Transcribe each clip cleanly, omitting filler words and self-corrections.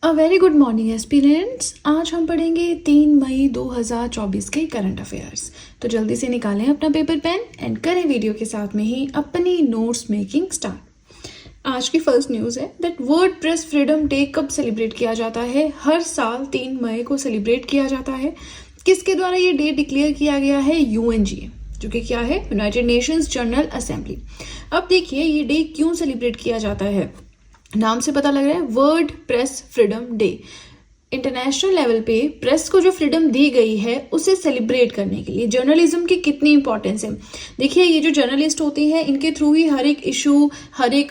A very good morning aspirants. आज हम पढ़ेंगे 3 मई 2024 के करंट अफेयर्स। तो जल्दी से निकालें अपना पेपर पेन एंड करें वीडियो के साथ में ही अपनी नोट्स मेकिंग स्टार्ट। आज की फर्स्ट न्यूज़ है that word press freedom day कब सेलिब्रेट किया जाता है? हर साल 3 मई को सेलिब्रेट किया जाता है। किसके द्वारा ये डे डिक्लेयर किया गया है? यूएनजीए, जो कि क्या है? United Nations general assembly. अब देखिए ये डे क्यों सेलिब्रेट किया जाता है। नाम से पता लग रहा है, world press freedom day. International level पे प्रेस को जो फ्रीडम दी गई है उसे सेलिब्रेट करने के लिए जर्नलिज्म की कितनी इंपॉर्टेंस है। देखिए ये जो जर्नलिस्ट होते हैं इनके थ्रू ही हर एक इशू, हर एक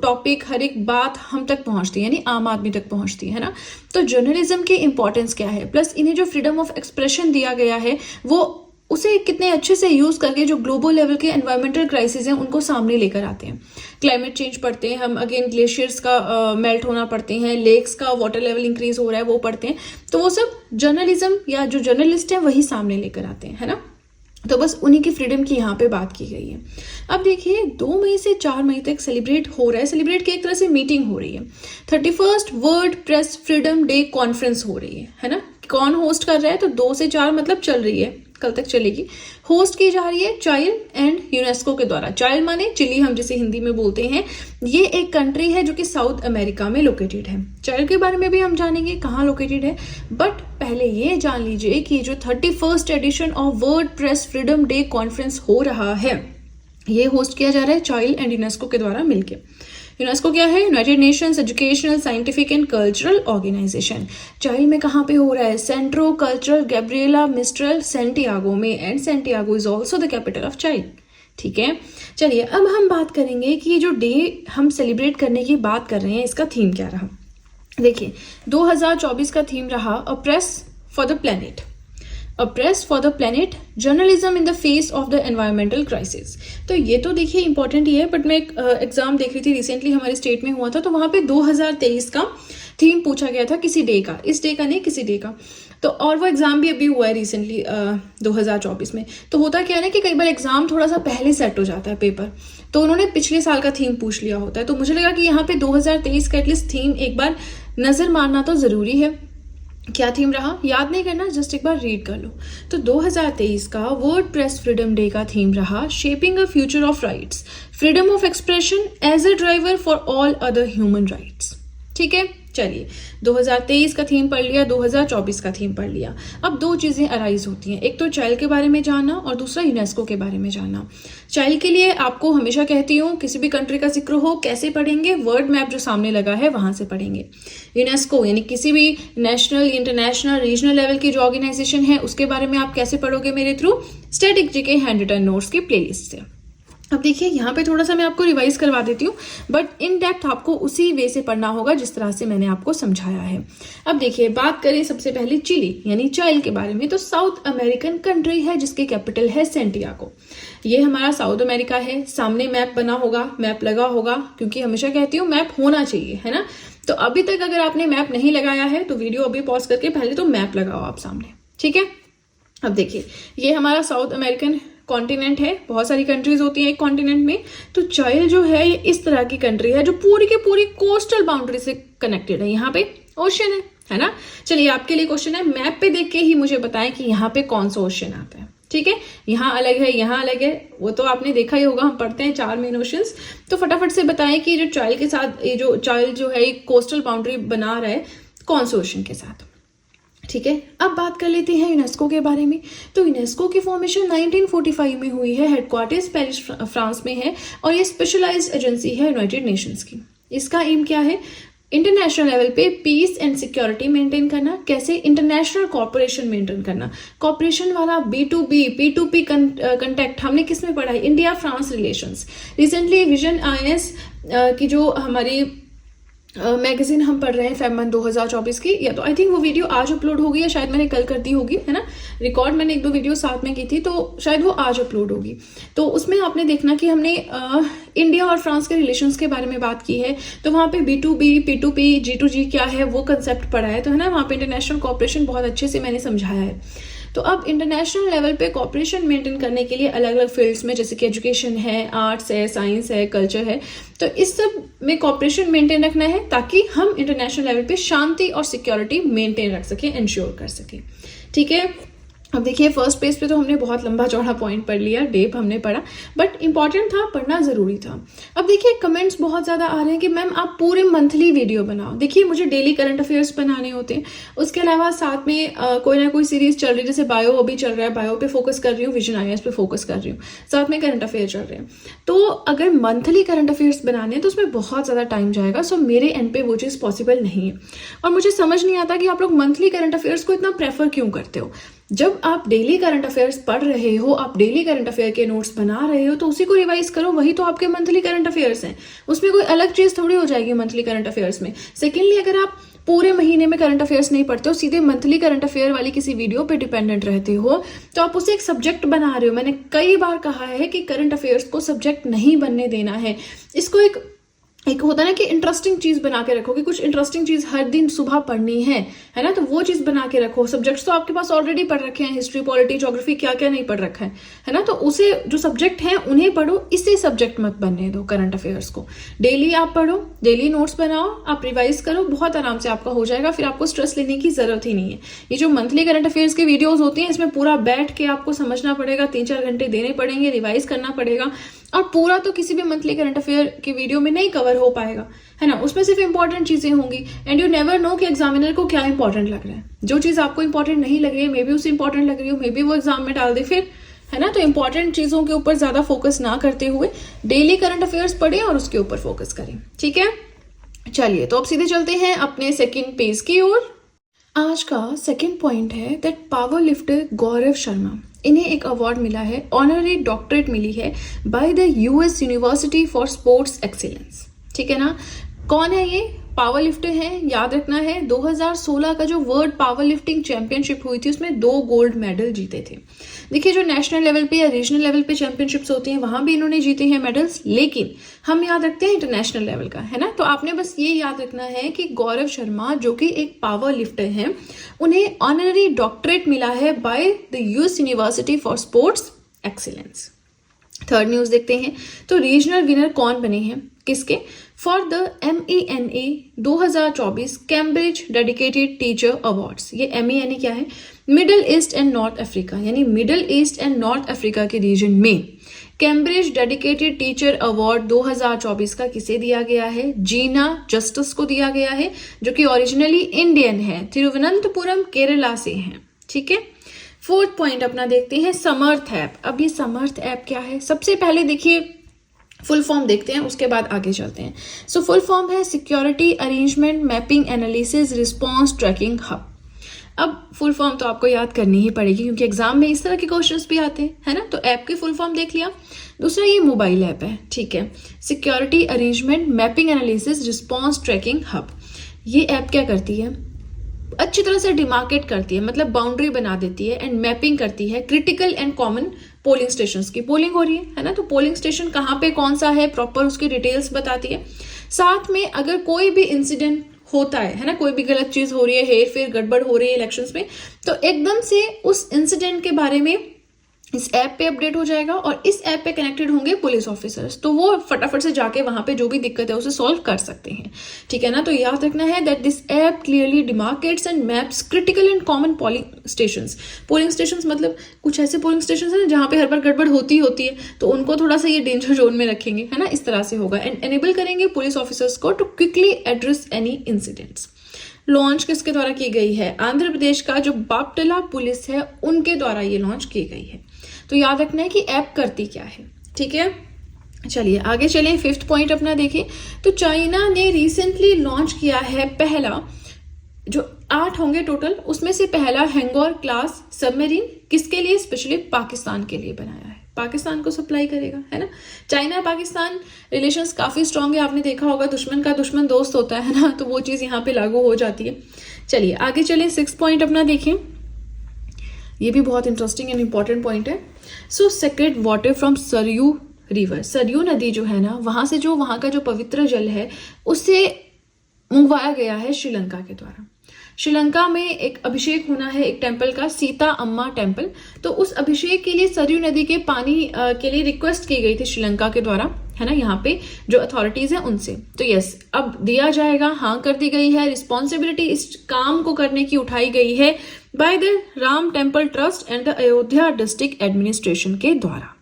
टॉपिक, हर एक बात हम तक पहुंचती है, यानी आम आदमी तक पहुंचती है ना। तो जर्नलिज्म की इंपॉर्टेंस क्या है, प्लस इन्हें जो फ्रीडम ऑफ एक्सप्रेशन दिया गया है वो उसे कितने अच्छे से यूज करके जो ग्लोबल लेवल के एनवायरमेंटल क्राइसिस हैं उनको सामने लेकर आते हैं। क्लाइमेट चेंज पढ़ते हैं हम, अगेन ग्लेशियर्स का मेल्ट होना पढ़ते हैं, लेक्स का वाटर लेवल इंक्रीज हो रहा है वो पढ़ते हैं। तो वो सब जर्नलिज्म या जो जर्नलिस्ट है वही सामने लेकर आते हैं, है ना। तो बस उन्हीं की फ्रीडम की यहाँ पे बात की गई है। अब देखिए 2 मई से 4 मई तक सेलिब्रेट हो रहा है, सेलिब्रेट की एक तरह से मीटिंग हो रही है। 31st world press freedom day conference हो रही है ना। कौन होस्ट कर रहा है? तो 2 से 4 मतलब चल रही है, कल तक चलेगी। होस्ट की जा रही है चाइल्ड एंड यूनेस्को के द्वारा। चाइल्ड माने चिली, हम जिसे हिंदी में बोलते हैं। ये एक कंट्री है जो कि साउथ अमेरिका में लोकेटेड है। चाइल्ड के बारे में भी हम जानेंगे कहाँ लोकेटेड है, बट पहले ये जान लीजिए कि जो 31st edition of world press freedom day conference हो रहा है ये होस्ट किया जा रहा है चाइल्ड एंड यूनेस्को के द्वारा मिलकर। यूनेस्को क्या है? United Nations Educational, Scientific and Cultural Organization. Chile में कहाँ पे हो रहा है? Centro Cultural Gabriela Mistral Santiago में, and Santiago is also the capital of Chile. ठीक है, चलिए अब हम बात करेंगे कि ये जो डे हम सेलिब्रेट करने की बात कर रहे हैं इसका थीम क्या रहा। देखिए 2024 का थीम रहा a press for the planet. A press for the planet, journalism in the face of the environmental crisis. तो ये तो देखिए इंपॉर्टेंट ही है, बट मैं एक एग्जाम देख रही थी रिसेंटली हमारे स्टेट में हुआ था, तो वहां पे 2023 का थीम पूछा गया था किसी डे का, इस डे का नहीं किसी डे का। तो और वो एग्जाम भी अभी हुआ है रिसेंटली 2024 में। तो होता क्या है ना कि कई बार एग्जाम थोड़ा सा पहले सेट हो जाता है पेपर, तो उन्होंने पिछले साल का थीम पूछ लिया होता है। तो मुझे लगा कि यहाँ पे 2023 का एटलीस्ट थीम एक बार नजर मारना तो जरूरी है। क्या थीम रहा याद नहीं करना, जस्ट एक बार रीड कर लो। तो 2023 का वर्ल्ड प्रेस फ्रीडम डे का थीम रहा shaping a future of rights, freedom of expression as a driver for all other human rights. ठीक है, चलिए 2023 का थीम पढ़ लिया, 2024 का थीम पढ़ लिया। अब 2 चीजें अराइज होती हैं, एक तो चाइल्ड के बारे में जानना और दूसरा यूनेस्को के बारे में जानना। चाइल्ड के लिए आपको हमेशा कहती हूँ किसी भी कंट्री का जिक्र हो कैसे पढ़ेंगे? वर्ल्ड मैप जो सामने लगा है वहां से पढ़ेंगे। यूनेस्को यानी किसी भी नेशनल, इंटरनेशनल, रीजनल लेवल की जो ऑर्गेनाइजेशन है उसके बारे में आप कैसे पढ़ोगे? मेरे through static GK handwritten notes की प्लेलिस्ट से। अब देखिए यहाँ पे थोड़ा सा मैं आपको रिवाइज करवा देती हूँ, बट इन डेप्थ आपको उसी वे से पढ़ना होगा जिस तरह से मैंने आपको समझाया है। अब देखिए बात करें सबसे पहले चिली यानी चाइल्ड के बारे में, तो साउथ अमेरिकन कंट्री है जिसकी कैपिटल है सेंटियागो। ये हमारा साउथ अमेरिका है। सामने मैप बना होगा, मैप लगा होगा, क्योंकि हमेशा कहती हूँ मैप होना चाहिए, है ना। तो अभी तक अगर आपने मैप नहीं लगाया है तो वीडियो अभी पॉज करके पहले तो मैप लगाओ आप सामने, ठीक है। अब देखिए ये हमारा साउथ अमेरिकन कॉन्टिनेंट है, बहुत सारी कंट्रीज होती हैं एक कॉन्टिनेंट में। तो चाइल्ड जो है ये इस तरह की कंट्री है जो पूरी की पूरी कोस्टल बाउंड्री से कनेक्टेड है। यहाँ पे ओशन है ना। चलिए आपके लिए क्वेश्चन है, मैप पे देख के ही मुझे बताएं कि यहाँ पे कौन सा ओशन आता है। ठीक है, यहाँ अलग है, यहाँ अलग है, वो तो आपने देखा ही होगा, हम पढ़ते हैं 4 मेन ओशंस। तो फटाफट से बताएं कि जो चाइल्ड के साथ ये जो चाइल्ड जो है कोस्टल बाउंड्री बना रहा है कौन से ओशन के साथ। ठीक है, अब बात कर लेते हैं यूनेस्को के बारे में। तो यूनेस्को की फॉर्मेशन 1945 में हुई है, हेडक्वार्टर्स पेरिस फ्रांस में है, और ये स्पेशलाइज्ड एजेंसी है यूनाइटेड नेशंस की। इसका एम क्या है? इंटरनेशनल लेवल पे पीस एंड सिक्योरिटी मेंटेन करना। कैसे? इंटरनेशनल कॉर्पोरेशन मेंटेन करना। कॉर्पोरेशन वाला B2B, P2P कंटेक्ट हमने किस में पढ़ा है? India France relations. Recently vision IS की जो हमारी मैगजीन हम पढ़ रहे हैं फेब मंथ 2024 की, या तो आई थिंक वो वीडियो आज अपलोड होगी या शायद मैंने कल कर दी होगी, है ना। रिकॉर्ड मैंने 1-2 वीडियो साथ में की थी, तो शायद वो आज अपलोड होगी। तो उसमें आपने देखना कि हमने इंडिया और फ्रांस के रिलेशंस के बारे में बात की है। तो वहाँ पे B2B, P2P, G2G क्या है वो कंसेप्ट पढ़ा है, तो है ना। वहाँ पे इंटरनेशनल कॉर्पोरेशन बहुत अच्छे से मैंने समझाया है। तो अब इंटरनेशनल लेवल पे कॉपरेशन मेंटेन करने के लिए अलग अलग फील्ड्स में, जैसे कि एजुकेशन है, आर्ट्स है, साइंस है, कल्चर है, तो इस सब में कॉपरेशन मेंटेन रखना है ताकि हम इंटरनेशनल लेवल पे शांति और सिक्योरिटी मेंटेन रख सकें, इंश्योर कर सकें। ठीक है, अब देखिए फर्स्ट पेज पे तो हमने बहुत लंबा चौड़ा पॉइंट पढ़ लिया, डेप हमने पढ़ा, बट इंपॉर्टेंट था, पढ़ना जरूरी था। अब देखिए कमेंट्स बहुत ज़्यादा आ रहे हैं कि मैम आप पूरे मंथली वीडियो बनाओ। देखिए मुझे डेली करंट अफेयर्स बनाने होते हैं, उसके अलावा साथ में कोई ना कोई सीरीज चल रही है, जैसे बायो अभी चल रहा है, बायो पे फोकस कर रही हूँ, विजन IAS पे फोकस कर रही हूँ, साथ में करंट अफेयर चल रहे हैं। तो अगर मंथली करंट अफेयर्स बनाने हैं तो उसमें बहुत ज़्यादा टाइम जाएगा, सो मेरे एंड पे वो चीज़ पॉसिबल नहीं है। और मुझे समझ नहीं आता कि आप लोग मंथली करंट अफेयर्स को इतना प्रेफर क्यों करते हो। जब आप डेली करंट अफेयर्स पढ़ रहे हो, आप डेली करंट अफेयर के नोट्स बना रहे हो, तो उसी को रिवाइज करो, वही तो आपके मंथली करंट अफेयर्स हैं। उसमें कोई अलग चीज थोड़ी हो जाएगी मंथली करंट अफेयर्स में। सेकेंडली, अगर आप पूरे महीने में करंट अफेयर्स नहीं पढ़ते हो, सीधे मंथली करंट अफेयर वाली किसी वीडियो पे डिपेंडेंट रहते हो, तो आप उसे एक सब्जेक्ट बना रहे हो। मैंने कई बार कहा है कि करंट अफेयर्स को सब्जेक्ट नहीं बनने देना है, इसको एक होता है ना कि इंटरेस्टिंग चीज बना के रखो, कि कुछ इंटरेस्टिंग चीज हर दिन सुबह पढ़नी है ना, तो वो चीज बना के रखो। सब्जेक्ट्स तो आपके पास ऑलरेडी पढ़ रखे हैं, हिस्ट्री, पॉलिटी, ज्योग्राफी, क्या क्या नहीं पढ़ रखा है ना, तो उसे जो सब्जेक्ट है उन्हें पढ़ो, इसे सब्जेक्ट मत बनने दो करंट अफेयर्स को। डेली आप पढ़ो, डेली नोट्स बनाओ, आप रिवाइज करो, बहुत आराम से आपका हो जाएगा, फिर आपको स्ट्रेस लेने की जरूरत ही नहीं है। ये जो मंथली करंट अफेयर्स के वीडियोज होती हैं, इसमें पूरा बैठ के आपको समझना पड़ेगा, 3-4 घंटे देने पड़ेंगे, रिवाइज करना पड़ेगा, और पूरा तो किसी भी मंथली करंट अफेयर की वीडियो में नहीं कवर हो पाएगा, है ना। उसमें सिर्फ इंपॉर्टेंट चीजें होंगी, एंड यू नेवर नो कि एग्जामिनर को क्या इंपॉर्टेंट लग रहा है। जो चीज आपको इंपॉर्टेंट नहीं लग रही है, मे बी उसे इंपॉर्टेंट लग रही हो, मे बी वो एग्जाम में डाल दे फिर, है ना। तो इंपॉर्टेंट चीजों के ऊपर ज्यादा फोकस ना करते हुए डेली करंट अफेयर्स पढ़ें और उसके ऊपर फोकस करें। ठीक है, चलिए तो अब सीधे चलते हैं अपने सेकेंड पेज की ओर। आज का सेकेंड पॉइंट है that power lifter Gaurav Sharma, इन्हें एक अवार्ड मिला है, ऑनररी डॉक्टरेट मिली है by the US university for sports excellence. ठीक है ना, कौन है ये? पावर लिफ्टर है, याद रखना है। 2016 का जो वर्ल्ड पावर लिफ्टिंग चैंपियनशिप हुई थी, उसमें 2 गोल्ड मेडल जीते थे। देखिए जो नेशनल लेवल पे या रीजनल लेवल पे चैंपियनशिप्स होती हैं, वहां भी इन्होंने जीते हैं मेडल्स, लेकिन हम याद रखते हैं इंटरनेशनल लेवल का, है ना। तो आपने बस ये याद रखना है कि गौरव शर्मा जो कि एक पावर लिफ्टर हैं, उन्हें ऑनररी डॉक्टरेट मिला है by the US university for sports excellence. Third news देखते हैं, तो रीजनल विनर कौन बने हैं, किसके? For the MENA 2024 Cambridge dedicated teacher awards. ये MENA क्या है? Middle east and north Africa, यानी middle east and north Africa के रीजन में कैम्ब्रिज डेडिकेटेड टीचर अवार्ड 2024 का किसे दिया गया है? जीना जस्टिस को दिया गया है, जो कि ओरिजिनली इंडियन है, तिरुवनंतपुरम केरला से हैं। ठीक है, फोर्थ पॉइंट अपना देखते हैं, समर्थ ऐप। अब ये समर्थ ऐप क्या है? सबसे पहले देखिए फुल फॉर्म देखते हैं, उसके बाद आगे चलते हैं। सो फुल फॉर्म है security arrangement mapping analysis response tracking hub. अब फुल फॉर्म तो आपको याद करनी ही पड़ेगी, क्योंकि एग्जाम में इस तरह के क्वेश्चंस भी आते हैं, है ना। तो ऐप की फुल फॉर्म देख लिया। दूसरा ये मोबाइल ऐप है, ठीक है, security arrangement mapping analysis response tracking hub. ये ऐप क्या करती है? अच्छी तरह से डिमार्केट करती है, मतलब बाउंड्री बना देती है, एंड मैपिंग करती है critical and common polling stations की। पोलिंग हो रही है ना, तो पोलिंग स्टेशन कहाँ पे कौन सा है, प्रॉपर उसकी डिटेल्स बताती है। साथ में अगर कोई भी इंसिडेंट होता है ना, कोई भी गलत चीज हो रही है, हेर फेर गड़बड़ हो रही है इलेक्शंस में, तो एकदम से उस इंसिडेंट के बारे में इस ऐप पे अपडेट हो जाएगा, और इस ऐप पे कनेक्टेड होंगे पुलिस ऑफिसर्स, तो वो फटाफट से जाके वहां पे जो भी दिक्कत है उसे सॉल्व कर सकते हैं। ठीक है ना, तो याद रखना है that this app clearly demarcates and maps critical and common polling stations. Polling stations मतलब कुछ ऐसे पोलिंग स्टेशंस है ना जहां पे हर बार गड़बड़ होती है, तो उनको थोड़ा सा ये डेंजर जोन में रखेंगे, है ना, इस तरह से होगा, एंड एनेबल करेंगे पुलिस ऑफिसर्स को to quickly address any incidents. Launch किसके द्वारा की गई है? आंध्र प्रदेश का जो बापटला पुलिस है उनके द्वारा ये लॉन्च की गई है। तो याद रखना है कि ऐप करती क्या है। ठीक है, चलिए आगे चलें। फिफ्थ पॉइंट अपना देखिए, तो चाइना ने रिसेंटली लॉन्च किया है पहला, जो 8 होंगे टोटल, उसमें से पहला हैंगोर क्लास सबमरीन। किसके लिए? स्पेशली पाकिस्तान के लिए बनाया है, पाकिस्तान को सप्लाई करेगा, है ना। चाइना पाकिस्तान रिलेशंस काफी स्ट्रांग है, आपने देखा होगा, दुश्मन का दुश्मन दोस्त होता है ना, तो वो चीज यहाँ पे लागू हो जाती है। चलिए आगे चलें। 6 पॉइंट अपना देखें, ये भी बहुत इंटरेस्टिंग एंड इंपॉर्टेंट पॉइंट है। So sacred water from Saryu river, Saryu नदी जो है ना, वहां से जो वहां का जो पवित्र जल है, उसे मंगवाया गया है श्रीलंका के द्वारा। श्रीलंका में एक अभिषेक होना है एक टेम्पल का, सीता अम्मा टेम्पल। तो उस अभिषेक के लिए सरयू नदी के पानी के लिए रिक्वेस्ट की गई थी श्रीलंका के द्वारा, है ना, यहाँ पे जो अथॉरिटीज है उनसे। तो यस, अब दिया जाएगा, हाँ कर दी गई है। रिस्पॉन्सिबिलिटी इस काम को करने की उठाई गई है by the Ram temple trust and the Ayodhya district administration के द्वारा।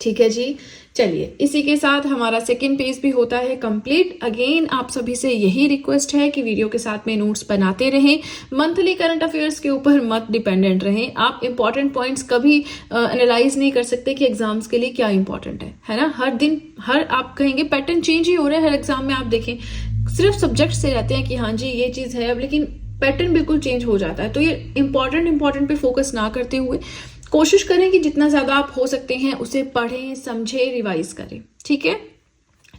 ठीक है जी, चलिए इसी के साथ हमारा सेकेंड पेज भी होता है कंप्लीट। अगेन आप सभी से यही रिक्वेस्ट है कि वीडियो के साथ में नोट्स बनाते रहें, मंथली करंट अफेयर्स के ऊपर मत डिपेंडेंट रहें। आप इंपॉर्टेंट पॉइंट्स कभी एनालाइज नहीं कर सकते कि एग्जाम्स के लिए क्या इंपॉर्टेंट है ना। हर दिन आप कहेंगे पैटर्न चेंज ही हो रहा है हर एग्जाम में। आप देखें सिर्फ सब्जेक्ट से रहते हैं कि हाँ जी ये चीज है अब, लेकिन पैटर्न बिल्कुल चेंज हो जाता है। तो ये इंपॉर्टेंट पे फोकस ना करते हुए कोशिश करें कि जितना ज्यादा आप हो सकते हैं उसे पढ़ें, समझें, रिवाइज करें। ठीक है,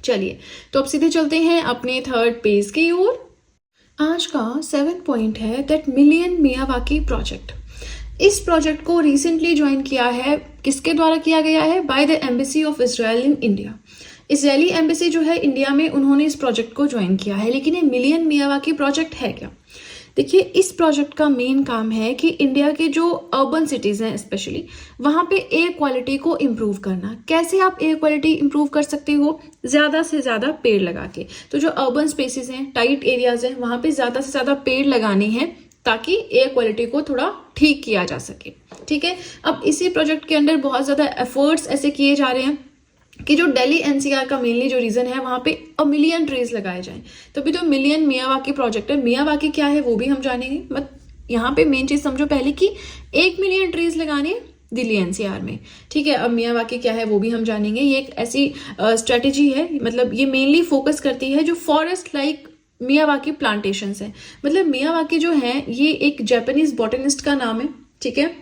चलिए तो अब सीधे चलते हैं अपने थर्ड पेज की ओर। आज का 7 पॉइंट है दैट मिलियन मियावाकी प्रोजेक्ट। इस प्रोजेक्ट को रिसेंटली ज्वाइन किया है, किसके द्वारा किया गया है? By the embassy of Israel in India. Israeli embassy जो है इंडिया में, उन्होंने इस प्रोजेक्ट को ज्वाइन किया है। लेकिन ये मिलियन मियावाकी प्रोजेक्ट है क्या? देखिए इस प्रोजेक्ट का मेन काम है कि इंडिया के जो अर्बन सिटीज हैं स्पेशली, वहां पे एयर क्वालिटी को इम्प्रूव करना। कैसे आप एयर क्वालिटी इम्प्रूव कर सकते हो? ज्यादा से ज्यादा पेड़ लगा के। तो जो अर्बन स्पेसेस हैं, टाइट एरियाज हैं, वहां पे ज्यादा से ज्यादा पेड़ लगाने हैं ताकि एयर क्वालिटी को थोड़ा ठीक किया जा सके। ठीक है, अब इसी प्रोजेक्ट के अंदर बहुत ज्यादा एफर्ट्स ऐसे किए जा रहे हैं कि जो दिल्ली एनसीआर का मेनली जो रीजन है वहां पे 1 मिलियन ट्रीज लगाए जाएं। तभी तो मिलियन मियावाकी प्रोजेक्ट है। मियावाकी क्या है वो भी हम जानेंगे, बट यहाँ पे मेन चीज समझो पहले कि 1 मिलियन ट्रीज लगाने दिल्ली एनसीआर में। ठीक है, अब मियावाकी क्या है वो भी हम जानेंगे। ये एक ऐसी स्ट्रेटेजी है, मतलब ये मेनली फोकस करती है जो फॉरेस्ट लाइक मियावाकी प्लांटेशंस है। मतलब मियावाकी जो है ये एक जापानीज बॉटनिस्ट का नाम है। ठीक है,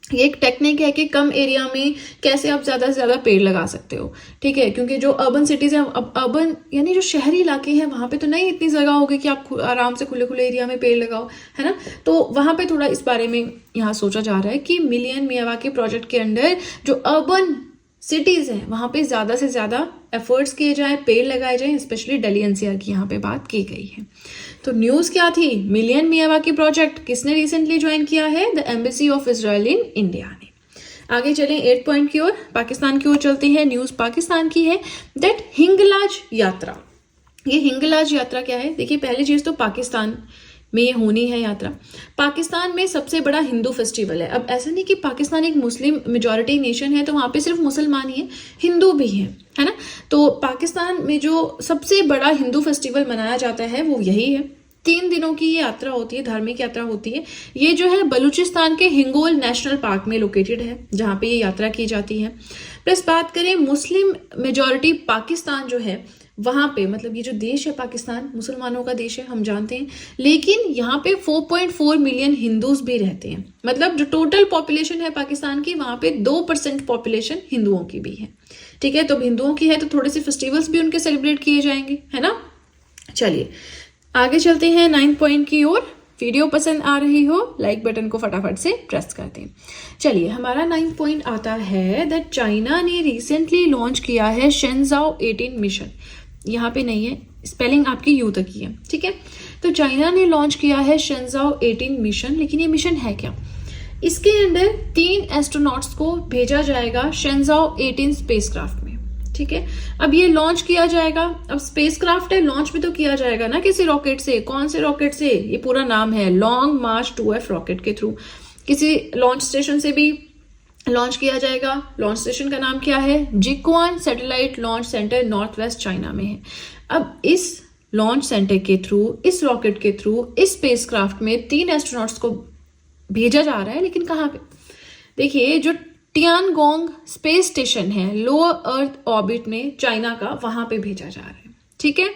ये एक टेक्निक है कि कम एरिया में कैसे आप ज्यादा से ज्यादा पेड़ लगा सकते हो। ठीक है, क्योंकि जो अर्बन सिटीज है, अब अर्बन यानी जो शहरी इलाके हैं वहां पे तो नहीं इतनी जगह होगी कि आप आराम से खुले खुले एरिया में पेड़ लगाओ, है ना। तो वहां पे थोड़ा इस बारे में यहाँ सोचा जा रहा है कि मिलियन मियावाकी प्रोजेक्ट के अंडर जो अर्बन सिटीज हैं वहां पे ज्यादा से ज्यादा एफर्ट्स किए जाएं, पेड़ लगाए जाएं। स्पेशली दिल्ली एनसीआर की यहाँ पे बात की गई है। तो न्यूज क्या थी? मिलियन मियावाकी प्रोजेक्ट किसने रिसेंटली ज्वाइन किया है? The embassy of Israel in India ने। आगे चलें 8 पॉइंट की ओर, पाकिस्तान की ओर चलते हैं। न्यूज पाकिस्तान की है दैट हिंगलाज यात्रा। ये हिंगलाज यात्रा क्या है? देखिए पहली चीज तो पाकिस्तान में ये होनी है यात्रा। पाकिस्तान में सबसे बड़ा हिंदू फेस्टिवल है। अब ऐसा नहीं कि पाकिस्तान एक मुस्लिम मेजॉरिटी नेशन है तो वहां पे सिर्फ मुसलमान ही है, हिंदू भी है ना। तो पाकिस्तान में जो सबसे बड़ा हिंदू फेस्टिवल मनाया जाता है वो यही है। 3 दिनों की ये यात्रा होती है, धार्मिक यात्रा होती है। ये जो है बलूचिस्तान के हिंगोल नेशनल पार्क में लोकेटेड है, जहां पे ये यात्रा की जाती है। प्लस बात करें मुस्लिम मेजॉरिटी पाकिस्तान जो है वहां पे, मतलब ये जो देश है पाकिस्तान मुसलमानों का देश है हम जानते हैं, लेकिन यहाँ पे 4.4 मिलियन हिंदूज भी रहते हैं। मतलब जो टोटल पॉपुलेशन है पाकिस्तान की, वहां पे 2% पॉपुलेशन हिंदुओं की भी है। ठीक है, तो हिंदुओं की है तो थोड़े से फेस्टिवल्स भी उनके सेलिब्रेट किए जाएंगे, है ना। चलिए आगे चलते हैं 9 पॉइंट की ओर। वीडियो पसंद आ रही हो लाइक बटन को फटाफट से प्रेस कर दें। चलिए हमारा 9 पॉइंट आता है दैट चाइना ने रिसेंटली लॉन्च किया है शेंजाओ 18 मिशन। यहाँ पे नहीं है, स्पेलिंग आपकी यू तक की है। ठीक है, तो चाइना ने लॉन्च किया है शेंजाओ 18 मिशन। लेकिन ये मिशन है क्या? इसके अंदर 3 एस्ट्रोनॉट्स को भेजा जाएगा शेंजाओ 18 स्पेसक्राफ्ट में। ठीक है, अब ये लॉन्च किया जाएगा। अब स्पेसक्राफ्ट है, लॉन्च भी तो किया जाएगा ना किसी रॉकेट से। कौन से रॉकेट से? ये पूरा नाम है लॉन्ग मार्च 2F रॉकेट के थ्रू किसी लॉन्च स्टेशन से भी लॉन्च किया जाएगा। लॉन्च स्टेशन का नाम क्या है? जिक्वान satellite launch centre north west China में है। अब इस लॉन्च सेंटर के थ्रू, इस रॉकेट के थ्रू, इस स्पेसक्राफ्ट में 3 एस्ट्रोनॉट्स को भेजा जा रहा है। लेकिन कहाँ पे? देखिए जो टियानगोंग स्पेस स्टेशन है लो अर्थ ऑर्बिट में चाइना का, वहां पे भेजा जा रहा है। ठीक है,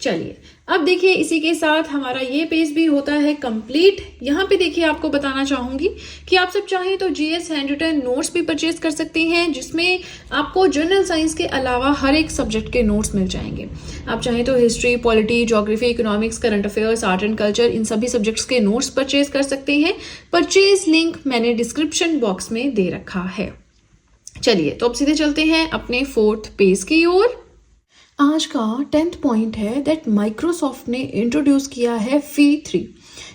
चलिए अब देखिए इसी के साथ हमारा ये पेज भी होता है कंप्लीट। यहाँ पे देखिए आपको बताना चाहूंगी कि आप सब चाहें तो जीएस हैंड रिटन नोट्स भी परचेज कर सकते हैं, जिसमें आपको जनरल साइंस के अलावा हर एक सब्जेक्ट के नोट्स मिल जाएंगे। आप चाहें तो history, polity, geography, economics, current affairs, art and culture, इन सभी सब्जेक्ट्स के नोट्स परचेज कर सकते हैं। परचेज लिंक मैंने डिस्क्रिप्शन बॉक्स में दे रखा है। चलिए तो अब सीधे चलते हैं अपने 4th पेज की ओर। आज का 10th पॉइंट है दैट माइक्रोसॉफ्ट ने इंट्रोड्यूस किया है फी 3।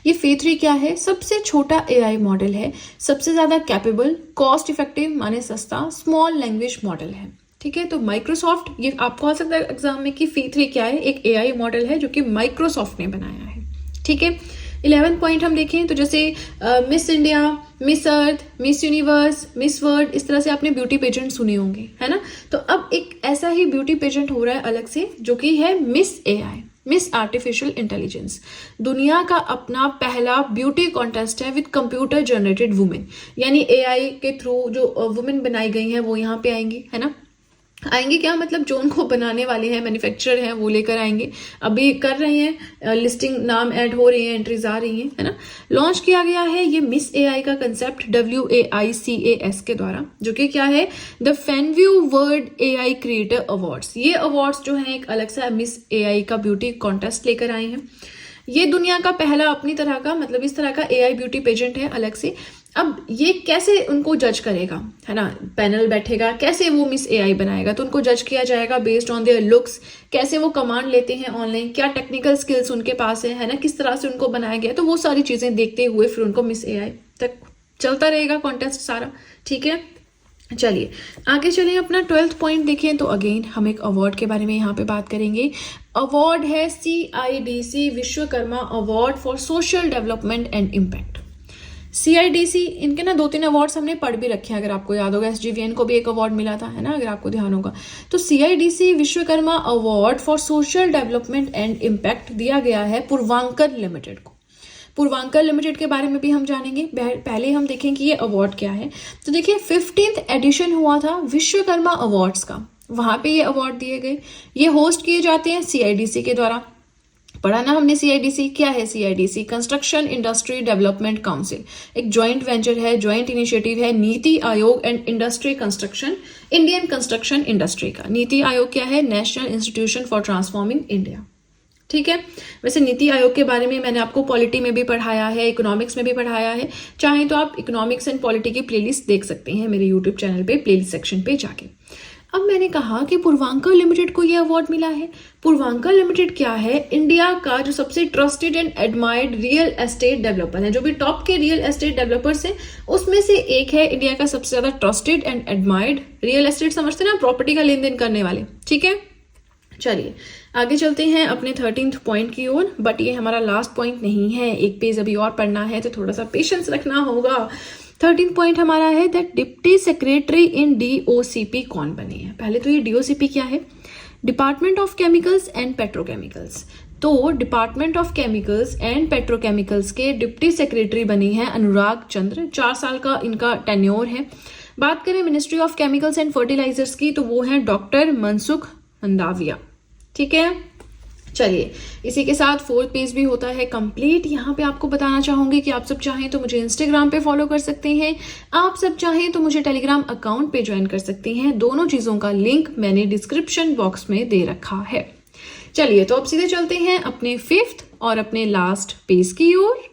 ये फी 3 क्या है? सबसे छोटा एआई मॉडल है, सबसे ज्यादा कैपेबल, कॉस्ट इफेक्टिव माने सस्ता, स्मॉल लैंग्वेज मॉडल है। ठीक है, तो माइक्रोसॉफ्ट, ये आपको आ सकता है एग्जाम में कि फी 3 क्या है? एक एआई मॉडल है जो कि माइक्रोसॉफ्ट ने बनाया है। ठीक है, 11th पॉइंट हम देखें तो जैसे miss India, Miss Earth, miss universe, miss world, इस तरह से आपने ब्यूटी पेजेंट सुने होंगे, है ना? तो अब एक ऐसा ही ब्यूटी पेजेंट हो रहा है अलग से, जो कि है miss AI, miss artificial intelligence. दुनिया का अपना पहला ब्यूटी कॉन्टेस्ट है विद कंप्यूटर जनरेटेड वुमेन, यानी एआई के थ्रू जो वुमेन बनाई गई हैं वो यहाँ पे आएंगी, है ना? आएंगे क्या मतलब, जो उनको बनाने वाले हैं, मैन्युफैक्चरर हैं, वो लेकर आएंगे। अभी कर रहे हैं, लिस्टिंग नाम ऐड हो रही है, एंट्रीज आ रही हैं, है ना? लॉन्च किया गया है ये मिस एआई का कंसेप्ट WAICAS के द्वारा, जो कि क्या है? The Fanvue world AI creator awards. ये अवार्ड्स जो हैं एक अलग सा मिस एआई का ब्यूटी कॉन्टेस्ट लेकर आए हैं। ये दुनिया का पहला अपनी तरह का, मतलब इस तरह का एआई ब्यूटी पेजेंट है अलग से। अब ये कैसे उनको जज करेगा, है ना? पैनल बैठेगा, कैसे वो मिस एआई बनाएगा, तो उनको जज किया जाएगा बेस्ड ऑन देयर लुक्स, कैसे वो कमांड लेते हैं ऑनलाइन, क्या टेक्निकल स्किल्स उनके पास है ना? किस तरह से उनको बनाया गया, तो वो सारी चीजें देखते हुए फिर उनको मिस एआई तक चलता रहेगा कॉन्टेस्ट सारा। ठीक है, चलिए आगे चलिए, अपना 12th पॉइंट देखें तो अगेन हम एक अवार्ड के बारे में यहाँ पे बात करेंगे। अवार्ड है CIDC Vishwakarma award for social development and impact. CIDC, इनके ना 2-3 अवार्ड्स हमने पढ़ भी रखे हैं, अगर आपको याद होगा। SGVN को भी एक अवार्ड मिला था, है ना, अगर आपको ध्यान होगा। तो CIDC Vishwakarma award for social development and impact दिया गया है पूर्वांकल लिमिटेड को। पूर्वांकल लिमिटेड के बारे में भी हम जानेंगे, पहले हम देखें कि ये अवार्ड क्या है। तो देखिए 15th एडिशन हुआ था विश्वकर्मा अवार्ड्स का, वहां पे ये अवार्ड दिए गए। ये होस्ट किए जाते हैं CIDC के द्वारा। पढ़ा ना हमने CIDC क्या है? CIDC construction industry development council, एक ज्वाइंट वेंचर है, ज्वाइंट इनिशिएटिव है NITI Aayog and industry construction, Indian construction industry का। नीति आयोग क्या है? National institution for transforming India. ठीक है, वैसे नीति आयोग के बारे में मैंने आपको पॉलिटी में भी पढ़ाया है, इकोनॉमिक्स में भी पढ़ाया है। चाहे तो आप इकोनॉमिक्स एंड पॉलिटी की प्लेलिस्ट देख सकते हैं मेरे यूट्यूब चैनल पे, प्लेलिस्ट सेक्शन पे जाके। अब मैंने कहा कि पूर्वांकल लिमिटेड को यह अवार्ड मिला है। पूर्वांकल लिमिटेड क्या है? इंडिया का जो सबसे trusted and admired real estate developer है। जो भी टॉप के रियल एस्टेट डेवलपर्स हैं उसमें से एक है इंडिया का सबसे ज्यादा trusted and admired. Real estate समझते ना, प्रॉपर्टी का लेन देन करने वाले। ठीक है, चलिए आगे चलते हैं अपने 13th पॉइंट की ओर। बट ये हमारा लास्ट पॉइंट नहीं है, एक पेज अभी और पढ़ना है, तो थोड़ा सा पेशेंस रखना होगा। 13th पॉइंट हमारा है that deputy secretary in DOCP कौन बने हैं। पहले तो ये DOCP क्या है? Department of chemicals and petrochemicals. तो department of chemicals and petrochemicals के डिप्टी सेक्रेटरी बने हैं अनुराग चंद्र। 4 साल का इनका टेन्योर है। बात करें ministry of chemicals and fertilisers की, तो वो है डॉक्टर मनसुख मंडाविया। ठीक है, चलिए इसी के साथ 4th पेज भी होता है कंप्लीट। यहाँ पे आपको बताना चाहूंगी कि आप सब चाहें तो मुझे इंस्टाग्राम पे फॉलो कर सकते हैं, आप सब चाहें तो मुझे टेलीग्राम अकाउंट पे ज्वाइन कर सकते हैं। दोनों चीजों का लिंक मैंने डिस्क्रिप्शन बॉक्स में दे रखा है। चलिए तो अब सीधे चलते हैं अपने 5th और अपने लास्ट पेज की ओर।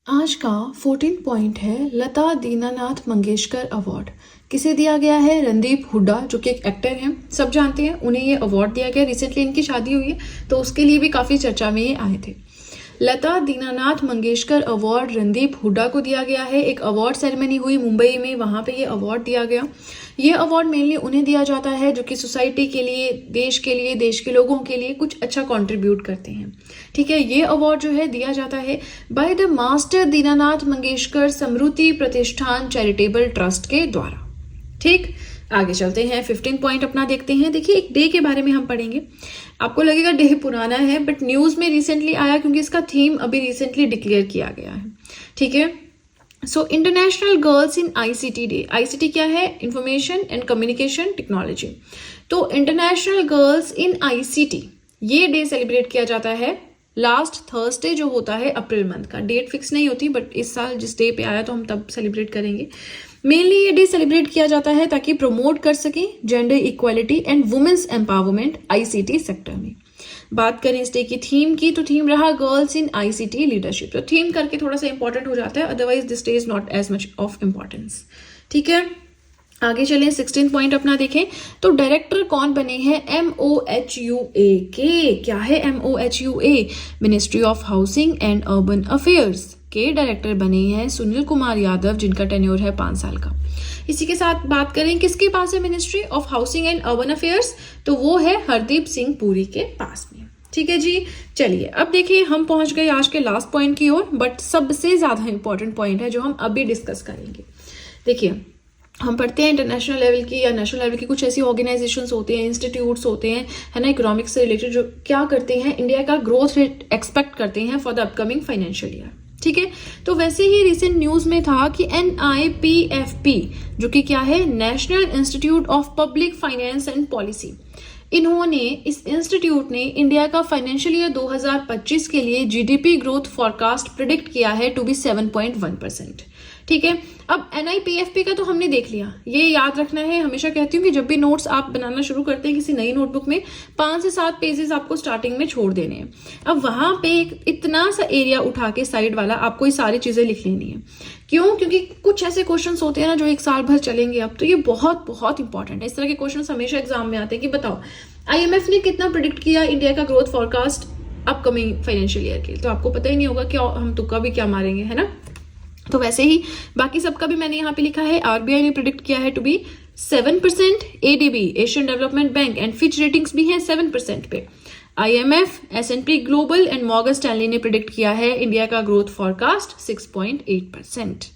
आज का 14th पॉइंट है लता दीनानाथ मंगेशकर अवार्ड। किसे दिया गया है? रणदीप हुड्डा, जो कि एक एक्टर हैं, सब जानते हैं, उन्हें ये अवार्ड दिया गया। रिसेंटली इनकी शादी हुई है तो उसके लिए भी काफी चर्चा में ये आए थे। लता दीनानाथ मंगेशकर अवार्ड रणदीप हुड्डा को दिया गया है। एक अवार्ड सेरेमनी हुई मुंबई में, वहां पे ये अवार्ड दिया गया। ये अवार्ड मेनली उन्हें दिया जाता है जो कि सोसाइटी के लिए, देश के लोगों के लिए कुछ अच्छा कंट्रीब्यूट करते हैं। ठीक है, ये अवार्ड जो है दिया जाता है by the master Dinanath Mangeshkar Samruddhi Pratishthan charitable trust के द्वारा। ठीक, आगे चलते हैं 15 पॉइंट अपना देखते हैं। देखिए एक डे के बारे में हम पढ़ेंगे। आपको लगेगा डे पुराना है, बट न्यूज में रिसेंटली आया क्योंकि इसका थीम अभी रिसेंटली डिक्लेयर किया गया है। ठीक है, so international girls in ICT day. ICT क्या है? Information and communication technology. तो इंटरनेशनल गर्ल्स इन ICT ये डे सेलिब्रेट किया जाता है लास्ट थर्सडे जो होता है अप्रैल मंथ का। डेट फिक्स नहीं होती, बट इस साल जिस डे पे आया तो हम तब सेलिब्रेट करेंगे। मेनली ये डे सेलिब्रेट किया जाता है ताकि प्रमोट कर सके gender equality and women's empowerment ICT sector में। बात करें इस डे की थीम की, तो थीम रहा गर्ल्स इन ICT लीडरशिप। तो थीम करके थोड़ा सा इंपॉर्टेंट हो जाता है, otherwise this day is not as much of importance. ठीक है, आगे चलें, 16 पॉइंट अपना देखें तो डायरेक्टर कौन बने हैं MOHUA के। क्या है MOHUA? Ministry of housing and urban affairs के डायरेक्टर बने हैं सुनील कुमार यादव, जिनका टेन्योर है 5 साल का। इसी के साथ बात करें किसके पास है ministry of housing and urban affairs, तो वो है हरदीप सिंह पुरी के पास में। ठीक है जी, चलिए अब देखिए हम पहुंच गए आज के लास्ट पॉइंट की ओर, बट सबसे ज्यादा इंपॉर्टेंट पॉइंट है जो हम अभी डिस्कस करेंगे। देखिए हम पढ़ते हैं इंटरनेशनल लेवल की या नेशनल लेवल की कुछ ऐसी ऑर्गेनाइजेशंस होते हैं, इंस्टीट्यूट्स होते हैं, है ना, इकोनॉमिक्स से रिलेटेड, जो क्या करते हैं, इंडिया का ग्रोथ रेट एक्सपेक्ट करते हैं for the upcoming financial year. ठीक है, तो वैसे ही रिसेंट न्यूज में था कि NIPFP, जो कि क्या है, national institute of public finance and policy, इस इंस्टीट्यूट ने इंडिया का फाइनेंशियल ईयर 2025 के लिए GDP ग्रोथ फॉरकास्ट प्रिडिक्ट किया है टू बी 7.1%। ठीक है, अब NIPFP का तो हमने देख लिया, ये याद रखना है। हमेशा कहती हूँ कि जब भी नोट्स आप बनाना शुरू करते हैं किसी नई नोटबुक में, 5 से 7 पेजेस आपको स्टार्टिंग में छोड़ देने हैं। अब वहां पे एक इतना सा एरिया उठा के साइड वाला आपको ये सारी चीजें लिख लेनी है। क्यों? क्योंकि कुछ ऐसे क्वेश्चंस होते हैं ना जो 1 साल भर चलेंगे। अब तो ये बहुत बहुत इंपॉर्टेंट है। इस तरह के क्वेश्चंस हमेशा एग्जाम में आते हैं कि बताओ IMF ने कितना प्रिडिक्ट किया इंडिया का growth forecast upcoming financial year के, तो आपको पता ही नहीं होगा कि हम तुक्का भी क्या मारेंगे, है ना। तो वैसे ही बाकी सबका भी मैंने यहाँ पे लिखा है। RBI ने प्रिडिक्ट किया है to be 7%, ADB Asian Development Bank and Fitch Ratings भी है 7% पे। IMF, S&P global and Morgan Stanley ने प्रिडिक्ट किया है इंडिया का ग्रोथ फॉरकास्ट 6.8%।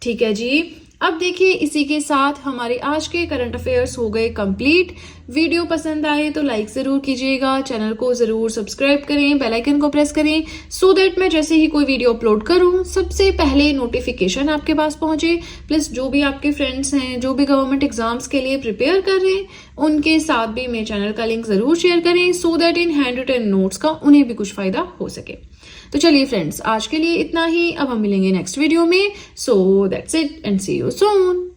ठीक है जी, अब देखिए इसी के साथ हमारे आज के करंट अफेयर्स हो गए कंप्लीट। वीडियो पसंद आए तो लाइक जरूर कीजिएगा, चैनल को जरूर सब्सक्राइब करें, बेल आइकन को प्रेस करें सो दैट मैं जैसे ही कोई वीडियो अपलोड करूं सबसे पहले नोटिफिकेशन आपके पास पहुंचे। प्लस जो भी आपके फ्रेंड्स हैं जो भी गवर्नमेंट एग्जाम्स के लिए प्रिपेयर कर रहे हैं उनके साथ भी मेरे चैनल का लिंक जरूर शेयर करें सो दैट इन हैंड रिटन नोट्स का उन्हें भी कुछ फायदा हो सके। तो चलिए फ्रेंड्स, आज के लिए इतना ही। अब हम मिलेंगे नेक्स्ट वीडियो में। So that's it and see you soon.